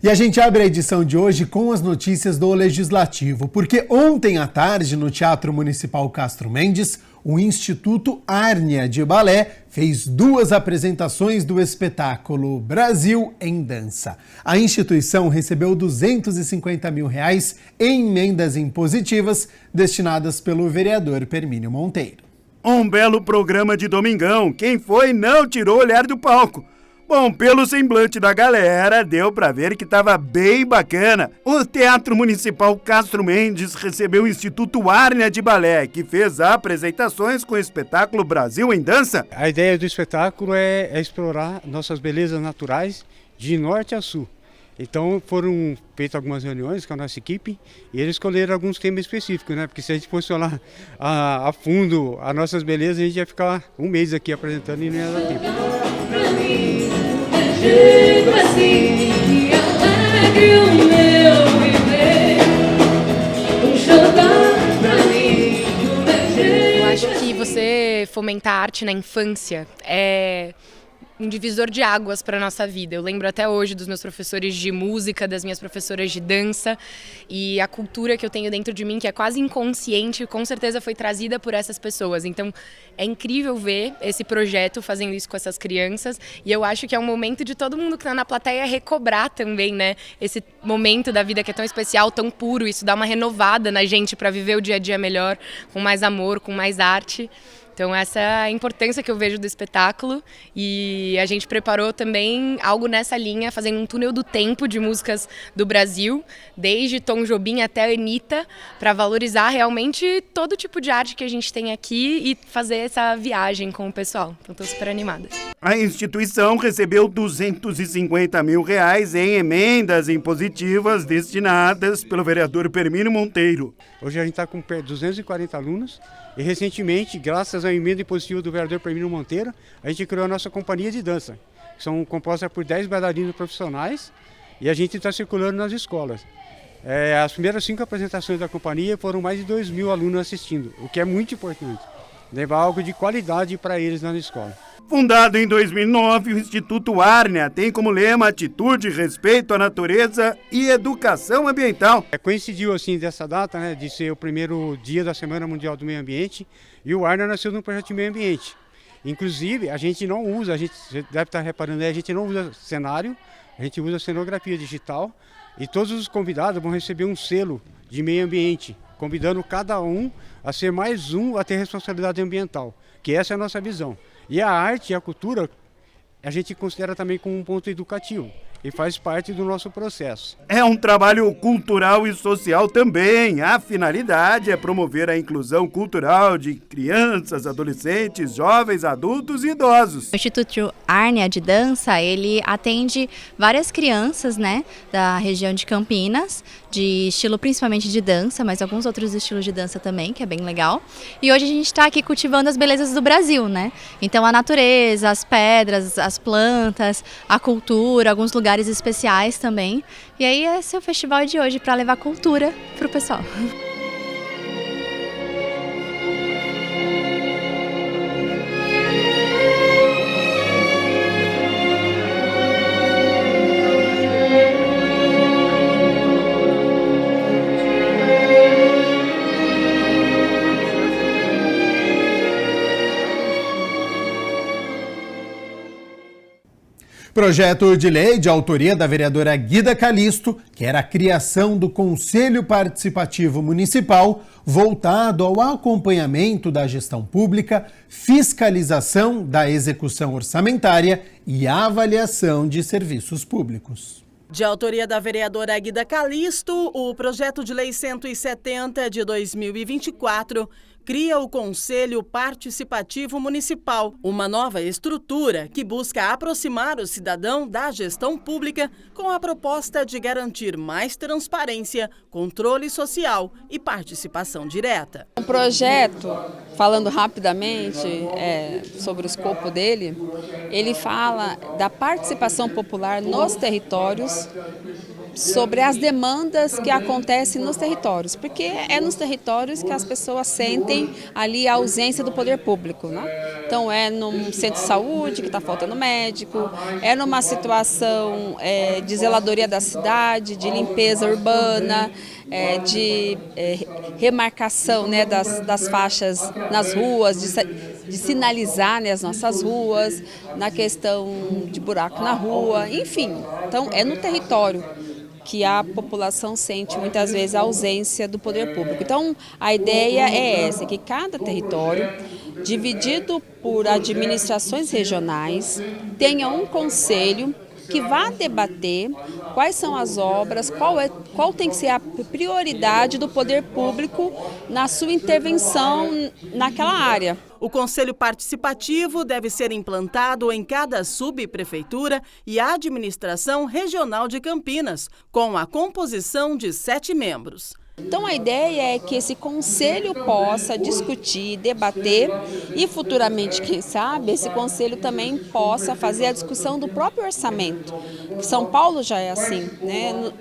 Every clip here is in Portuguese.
E a gente abre a edição de hoje com as notícias do Legislativo, porque ontem à tarde, no Teatro Municipal Castro Mendes, o Instituto Árnia de Balé fez 2 apresentações do espetáculo Brasil em Dança. A instituição recebeu R$250 mil em emendas impositivas destinadas pelo vereador Permínio Monteiro. Um belo programa de domingão. Quem foi não tirou o olhar do palco. Bom, pelo semblante da galera, deu pra ver que tava bem bacana. O Teatro Municipal Castro Mendes recebeu o Instituto Árnia de Balé, que fez apresentações com o espetáculo Brasil em Dança. A ideia do espetáculo é explorar nossas belezas naturais de norte a sul. Então foram feitas algumas reuniões com a nossa equipe e eles escolheram alguns temas específicos, né? Porque se a gente fosse olhar a fundo as nossas belezas, a gente ia ficar um mês aqui apresentando e não ia dar tempo. Eu acho que você fomentar arte na infância é um divisor de águas para a nossa vida. Eu lembro até hoje dos meus professores de música, das minhas professoras de dança, e a cultura que eu tenho dentro de mim, que é quase inconsciente, com certeza foi trazida por essas pessoas. Então é incrível ver esse projeto fazendo isso com essas crianças, e eu acho que é um momento de todo mundo que está na plateia recobrar também, né? Esse momento da vida que é tão especial, tão puro, isso dá uma renovada na gente para viver o dia a dia melhor, com mais amor, com mais arte. Então essa é a importância que eu vejo do espetáculo, e a gente preparou também algo nessa linha, fazendo um túnel do tempo de músicas do Brasil, desde Tom Jobim até a Anitta, para valorizar realmente todo tipo de arte que a gente tem aqui e fazer essa viagem com o pessoal. Então estou super animada. A instituição recebeu R$250 mil em emendas impositivas destinadas pelo vereador Permínio Monteiro. Hoje a gente está com 240 alunos e recentemente, graças à emenda impositiva do vereador Permínio Monteiro, a gente criou a nossa companhia de dança, que são compostas por 10 bailarinos profissionais, e a gente está circulando nas escolas. As primeiras 5 apresentações da companhia foram mais de 2.000 alunos assistindo, o que é muito importante, levar algo de qualidade para eles na escola. Fundado em 2009, o Instituto Árnia tem como lema atitude, respeito à natureza e educação ambiental. Coincidiu assim dessa data, né, de ser o primeiro dia da Semana Mundial do Meio Ambiente, e o Árnia nasceu num projeto de meio ambiente. Inclusive, a gente não usa, você deve estar reparando, a gente não usa cenário, a gente usa cenografia digital, e todos os convidados vão receber um selo de meio ambiente, convidando cada um a ser mais um a ter responsabilidade ambiental, que essa é a nossa visão. E a arte e a cultura a gente considera também como um ponto educativo e faz parte do nosso processo. É um trabalho cultural e social também. A finalidade é promover a inclusão cultural de crianças, adolescentes, jovens, adultos e idosos. O Instituto Árnia de Dança, ele atende várias crianças, né, da região de Campinas, de estilo principalmente de dança, mas alguns outros estilos de dança também, que é bem legal. E hoje a gente está aqui cultivando as belezas do Brasil, né? Então a natureza, as pedras, as plantas, a cultura, alguns lugares especiais também. E aí esse é o festival de hoje para levar cultura para o pessoal. Projeto de lei de autoria da vereadora Guida Calisto, que era a criação do Conselho Participativo Municipal, voltado ao acompanhamento da gestão pública, fiscalização da execução orçamentária e avaliação de serviços públicos. De autoria da vereadora Guida Calisto, o projeto de lei 170 de 2024 cria o Conselho Participativo Municipal, uma nova estrutura que busca aproximar o cidadão da gestão pública com a proposta de garantir mais transparência, controle social e participação direta. O projeto, falando rapidamente sobre o escopo dele, ele fala da participação popular nos territórios, sobre as demandas que acontecem nos territórios, porque é nos territórios que as pessoas sentem debatem ali a ausência do poder público, né? Então é num centro de saúde que está faltando médico, é numa situação de zeladoria da cidade, de limpeza urbana, de remarcação, né, das faixas nas ruas, de sinalizar, né, as nossas ruas, na questão de buraco na rua, enfim. Então é no território que a população sente muitas vezes a ausência do poder público. Então a ideia é essa, que cada território, dividido por administrações regionais, tenha um conselho que vá debater quais são as obras, qual tem que ser a prioridade do poder público na sua intervenção naquela área. O Conselho Participativo deve ser implantado em cada subprefeitura e administração regional de Campinas, com a composição de 7 membros. Então a ideia é que esse conselho possa discutir, debater e futuramente, quem sabe, esse conselho também possa fazer a discussão do próprio orçamento. São Paulo já é assim, né?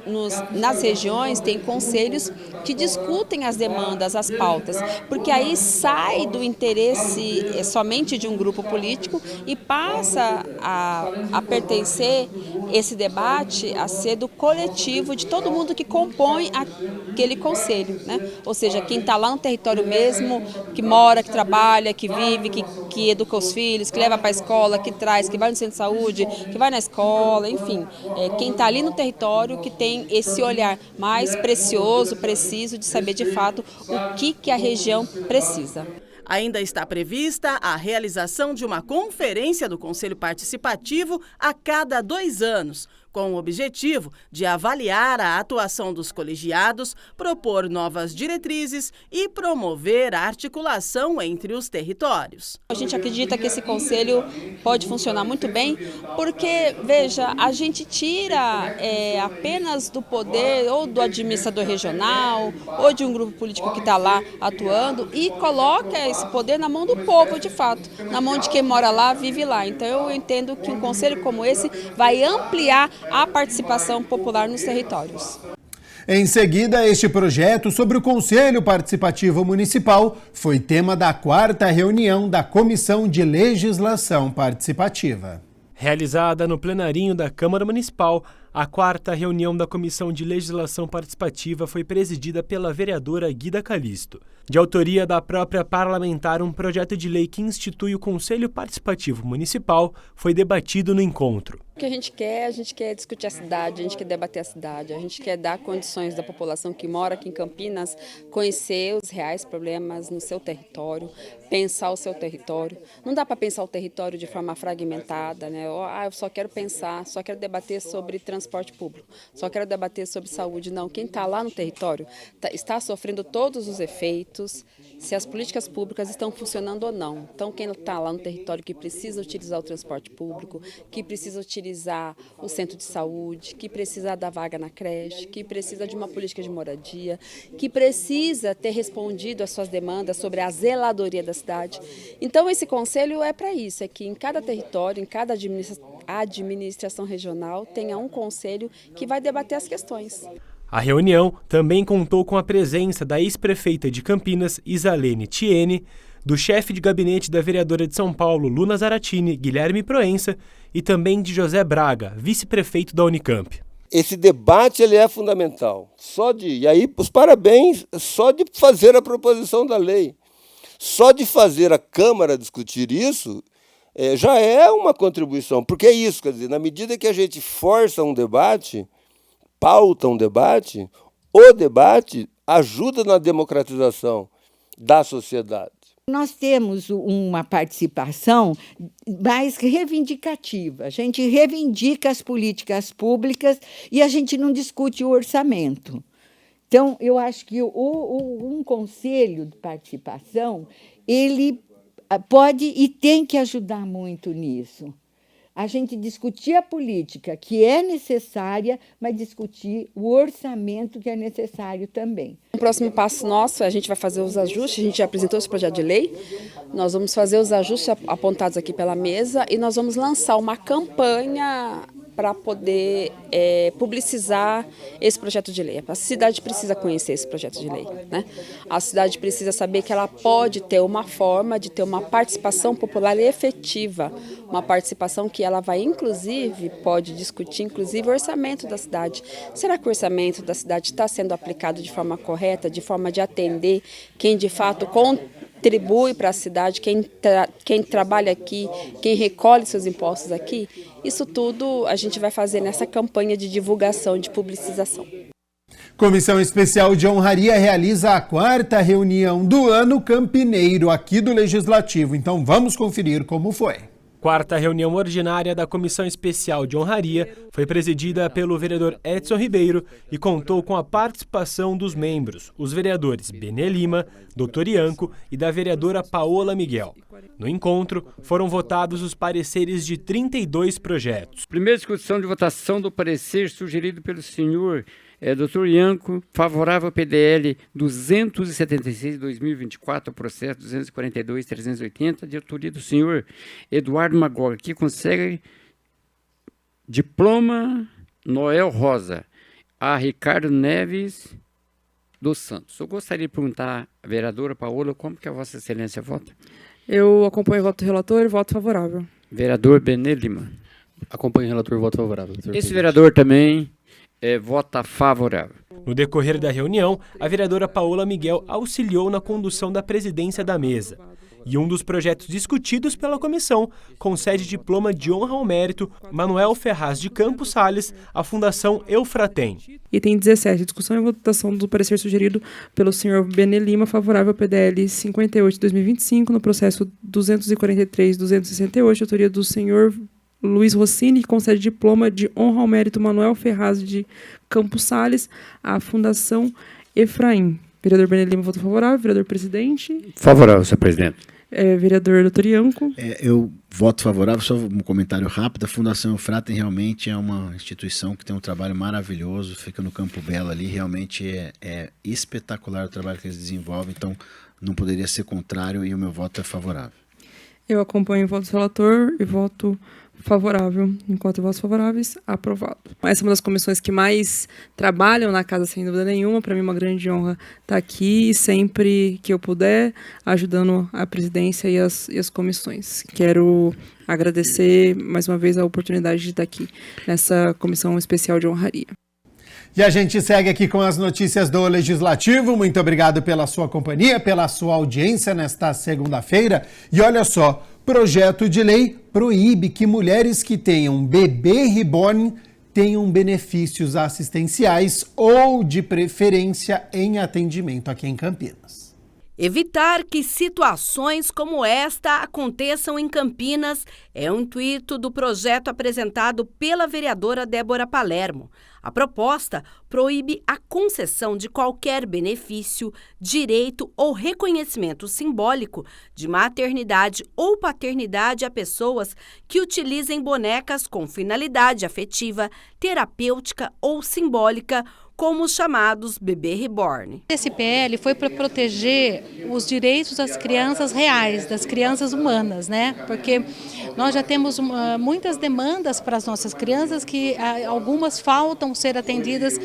Nas regiões tem conselhos que discutem as demandas, as pautas, porque aí sai do interesse somente de um grupo político e passa a pertencer esse debate a ser do coletivo de todo mundo que compõe aquele conselho, né? Ou seja, quem está lá no território mesmo, que mora, que trabalha, que vive, que educa os filhos, que leva para a escola, que traz, que vai no centro de saúde, que vai na escola, enfim. Quem está ali no território que tem esse olhar mais precioso, preciso de saber de fato o que a região precisa. Ainda está prevista a realização de uma conferência do Conselho Participativo a cada 2 anos, com o objetivo de avaliar a atuação dos colegiados, propor novas diretrizes e promover a articulação entre os territórios. A gente acredita que esse conselho pode funcionar muito bem, porque, veja, a gente tira apenas do poder ou do administrador regional ou de um grupo político que está lá atuando e coloca esse poder na mão do povo, de fato, na mão de quem mora lá, vive lá. Então eu entendo que um conselho como esse vai ampliar a participação popular nos territórios. Em seguida, este projeto sobre o Conselho Participativo Municipal foi tema da 4ª reunião da Comissão de Legislação Participativa. Realizada no plenarinho da Câmara Municipal, a 4ª reunião da Comissão de Legislação Participativa foi presidida pela vereadora Guida Calisto. De autoria da própria parlamentar, um projeto de lei que institui o Conselho Participativo Municipal foi debatido no encontro. O que a gente quer discutir a cidade, a gente quer debater a cidade, a gente quer dar condições da população que mora aqui em Campinas conhecer os reais problemas no seu território, pensar o seu território. Não dá para pensar o território de forma fragmentada, né? Eu só quero pensar, só quero debater sobre transporte público, só quero debater sobre saúde. Não, quem está lá no território está sofrendo todos os efeitos, se as políticas públicas estão funcionando ou não. Então, quem está lá no território que precisa utilizar o transporte público, que precisa utilizar o centro de saúde, que precisa da vaga na creche, que precisa de uma política de moradia, que precisa ter respondido às suas demandas sobre a zeladoria da cidade. Então, esse conselho é para isso, é que em cada território, em cada administração regional, tenha um conselho que vai debater as questões. A reunião também contou com a presença da ex-prefeita de Campinas, Isalene Tiene, do chefe de gabinete da vereadora de São Paulo, Luna Zaratini, Guilherme Proença, e também de José Braga, vice-prefeito da Unicamp. Esse debate ele é fundamental. E aí, os parabéns, só de fazer a proposição da lei, só de fazer a Câmara discutir isso, já é uma contribuição. Porque é isso, quer dizer, na medida que a gente força um debate, pauta um debate, o debate ajuda na democratização da sociedade. Nós temos uma participação mais reivindicativa. A gente reivindica as políticas públicas e a gente não discute o orçamento. Então, eu acho que um conselho de participação, ele pode e tem que ajudar muito nisso. A gente discutir a política, que é necessária, mas discutir o orçamento, que é necessário também. O próximo passo nosso, a gente vai fazer os ajustes, a gente já apresentou esse projeto de lei, nós vamos fazer os ajustes apontados aqui pela mesa e nós vamos lançar uma campanha para poder publicizar esse projeto de lei. A cidade precisa conhecer esse projeto de lei, né? A cidade precisa saber que ela pode ter uma forma de ter uma participação popular efetiva, uma participação que ela vai, inclusive, pode discutir, inclusive, o orçamento da cidade. Será que o orçamento da cidade está sendo aplicado de forma correta, de forma de atender quem, de fato, contribui para a cidade, quem trabalha aqui, quem recolhe seus impostos aqui? Isso tudo a gente vai fazer nessa campanha de divulgação, de publicização. Comissão Especial de Honraria realiza a 4ª reunião do ano campineiro aqui do Legislativo. Então vamos conferir como foi. 4ª reunião ordinária da Comissão Especial de Honraria foi presidida pelo vereador Edson Ribeiro e contou com a participação dos membros, os vereadores Benê Lima, Dr. Ianco e da vereadora Paola Miguel. No encontro, foram votados os pareceres de 32 projetos. Primeira discussão de votação do parecer sugerido pelo senhor Dr. Ianco, favorável ao PDL 276/2024, processo 242/380, de autoria do senhor Eduardo Magog, que consegue diploma Noel Rosa, a Ricardo Neves dos Santos. Eu gostaria de perguntar à vereadora Paola como que a Vossa Excelência vota. Eu acompanho o voto do relator e voto favorável. Vereador Benê Lima. Acompanho o relator e voto favorável. Esse vereador também vota favorável. No decorrer da reunião, a vereadora Paola Miguel auxiliou na condução da presidência da mesa. E um dos projetos discutidos pela comissão concede diploma de honra ao mérito Manuel Ferraz de Campos Salles à Fundação Eufratem. Item 17, discussão e votação do parecer sugerido pelo senhor Benê Lima, favorável ao PDL 58/2025, no processo 243/268, de autoria do senhor Luiz Rossini, que concede diploma de honra ao mérito Manuel Ferraz de Campos Salles à Fundação Efraim. Vereador Benê Lima, voto favorável. Vereador presidente. Favorável, senhor presidente. Vereador Dr. Ianco. Eu voto favorável, só um comentário rápido. A Fundação Eufratem realmente é uma instituição que tem um trabalho maravilhoso, fica no Campo Belo ali, realmente é espetacular o trabalho que eles desenvolvem, então não poderia ser contrário e o meu voto é favorável. Eu acompanho o voto do relator e voto favorável. Em 4 votos favoráveis, aprovado. Essa é uma das comissões que mais trabalham na casa, sem dúvida nenhuma. Para mim é uma grande honra estar aqui e sempre que eu puder, ajudando a presidência e as comissões. Quero agradecer mais uma vez a oportunidade de estar aqui nessa comissão especial de honraria. E a gente segue aqui com as notícias do Legislativo. Muito obrigado pela sua companhia, pela sua audiência nesta segunda-feira. E olha só, projeto de lei proíbe que mulheres que tenham bebê reborn tenham benefícios assistenciais ou, de preferência, em atendimento aqui em Campinas. Evitar que situações como esta aconteçam em Campinas é o intuito do projeto apresentado pela vereadora Débora Palermo. A proposta proíbe a concessão de qualquer benefício, direito ou reconhecimento simbólico de maternidade ou paternidade a pessoas que utilizem bonecas com finalidade afetiva, terapêutica ou simbólica, como os chamados bebê reborn. Esse PL foi para proteger os direitos das crianças reais, das crianças humanas, né? Porque nós já temos muitas demandas para as nossas crianças que algumas faltam ser atendidas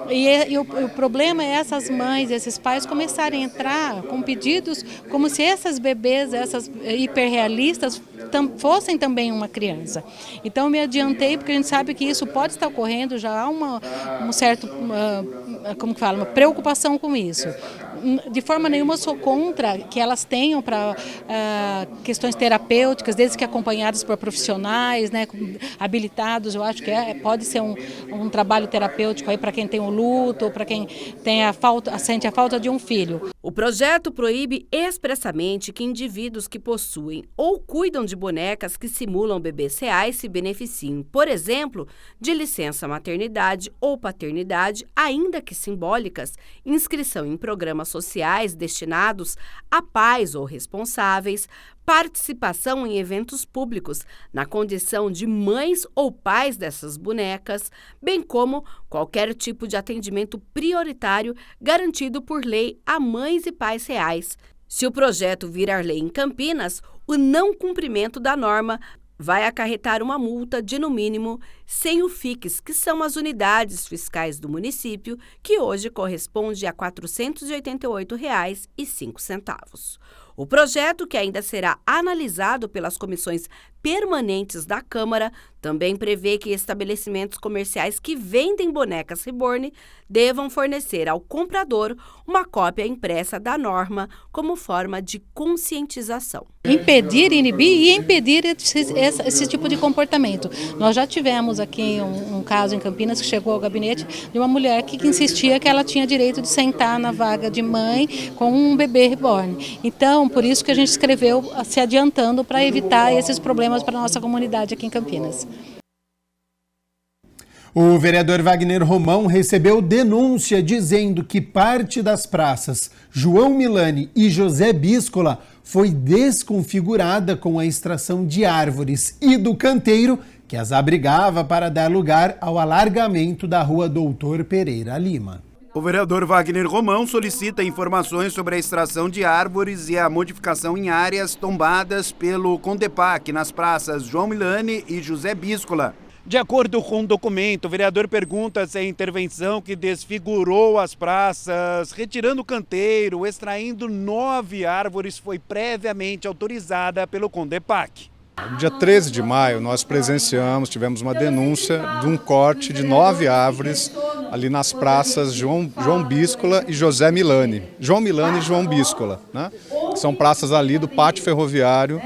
e o problema é essas mães, esses pais começarem a entrar com pedidos como se essas bebês, essas hiperrealistas fossem também uma criança. Então me adiantei porque a gente sabe que isso pode estar ocorrendo, já há um certo uma preocupação com isso. De forma nenhuma sou contra que elas tenham para questões terapêuticas, desde que acompanhadas por profissionais, né, habilitados. Eu acho que pode ser um trabalho terapêutico aí para quem tem o luto ou para quem tem sente a falta de um filho. O projeto proíbe expressamente que indivíduos que possuem ou cuidam de bonecas que simulam bebês reais se beneficiem, por exemplo, de licença maternidade ou paternidade, ainda que simbólicas, inscrição em programas sociais destinados a pais ou responsáveis, participação em eventos públicos na condição de mães ou pais dessas bonecas, bem como qualquer tipo de atendimento prioritário garantido por lei a mães e pais reais. Se o projeto virar lei em Campinas, o não cumprimento da norma vai acarretar uma multa de, no mínimo, 100 UFICs, que são as unidades fiscais do município, que hoje corresponde a R$ 488,05. O projeto, que ainda será analisado pelas comissões permanentes da Câmara, também prevê que estabelecimentos comerciais que vendem bonecas reborn devam fornecer ao comprador uma cópia impressa da norma como forma de conscientização. Impedir, inibir e impedir esse tipo de comportamento. Nós já tivemos aqui um caso em Campinas que chegou ao gabinete de uma mulher que insistia que ela tinha direito de sentar na vaga de mãe com um bebê reborn. Então, por isso que a gente escreveu se adiantando para evitar esses problemas para a nossa comunidade aqui em Campinas. O vereador Wagner Romão recebeu denúncia dizendo que parte das praças João Milani e José Bíscola foi desconfigurada com a extração de árvores e do canteiro que as abrigava para dar lugar ao alargamento da rua Doutor Pereira Lima. O vereador Wagner Romão solicita informações sobre a extração de árvores e a modificação em áreas tombadas pelo Condepac nas praças João Milani e José Bíscola. De acordo com o documento, o vereador pergunta se a intervenção que desfigurou as praças, retirando o canteiro, extraindo 9 árvores, foi previamente autorizada pelo Condepac. No dia 13 de maio, nós tivemos uma denúncia de um corte de 9 árvores ali nas praças João Bíscola e José Milani. João Milani e João Bíscola, né? Que são praças ali do pátio ferroviário,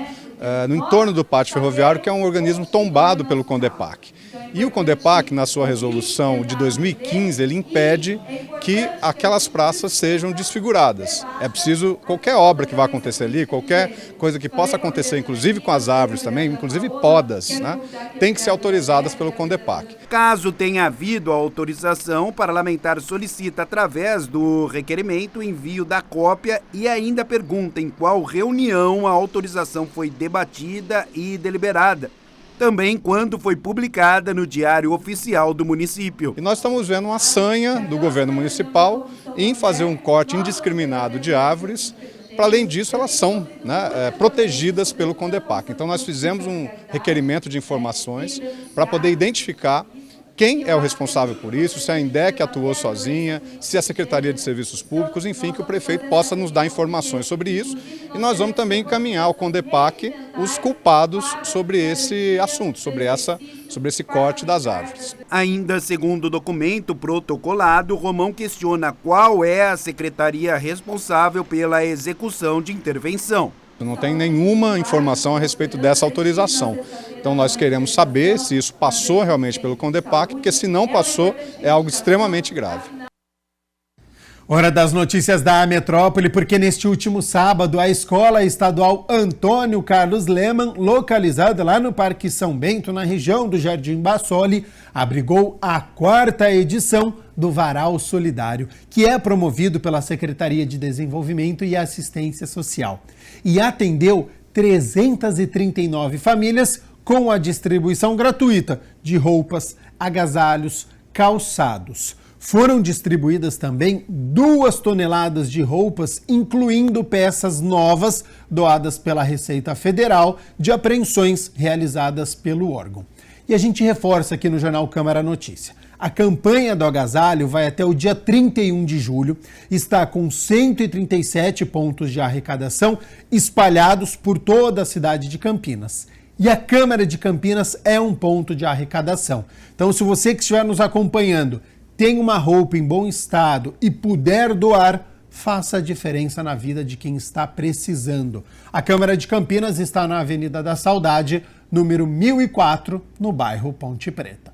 no entorno do pátio ferroviário, que é um organismo tombado pelo Condepac. E o Condepac, na sua resolução de 2015, ele impede que aquelas praças sejam desfiguradas. É preciso, qualquer obra que vá acontecer ali, qualquer coisa que possa acontecer, inclusive com as árvores também, inclusive podas, né, tem que ser autorizadas pelo Condepac. Caso tenha havido a autorização, o parlamentar solicita, através do requerimento, o envio da cópia e ainda pergunta em qual reunião a autorização foi debatida e deliberada. Também quando foi publicada no Diário Oficial do município. E nós estamos vendo uma sanha do governo municipal em fazer um corte indiscriminado de árvores. Para além disso, elas são, né, protegidas pelo Condepac. Então nós fizemos um requerimento de informações para poder identificar quem é o responsável por isso, se a INDEC atuou sozinha, se a Secretaria de Serviços Públicos, enfim, que o prefeito possa nos dar informações sobre isso. E nós vamos também encaminhar ao Condepac os culpados sobre esse assunto, sobre esse corte das árvores. Ainda segundo o documento protocolado, Romão questiona qual é a secretaria responsável pela execução de intervenção. Não tem nenhuma informação a respeito dessa autorização. Então nós queremos saber se isso passou realmente pelo Condepac, porque se não passou, é algo extremamente grave. Hora das notícias da Metrópole, porque neste último sábado a Escola Estadual Antônio Carlos Lemann, localizada lá no Parque São Bento, na região do Jardim Bassoli, abrigou a 4ª edição do Varal Solidário, que é promovido pela Secretaria de Desenvolvimento e Assistência Social. E atendeu 339 famílias com a distribuição gratuita de roupas, agasalhos, calçados. Foram distribuídas também 2 toneladas de roupas, incluindo peças novas doadas pela Receita Federal de apreensões realizadas pelo órgão. E a gente reforça aqui no Jornal Câmara Notícia. A campanha do agasalho vai até o dia 31 de julho, está com 137 pontos de arrecadação espalhados por toda a cidade de Campinas. E a Câmara de Campinas é um ponto de arrecadação. Então, se você que estiver nos acompanhando tem uma roupa em bom estado e puder doar, faça a diferença na vida de quem está precisando. A Câmara de Campinas está na Avenida da Saudade, número 1004, no bairro Ponte Preta.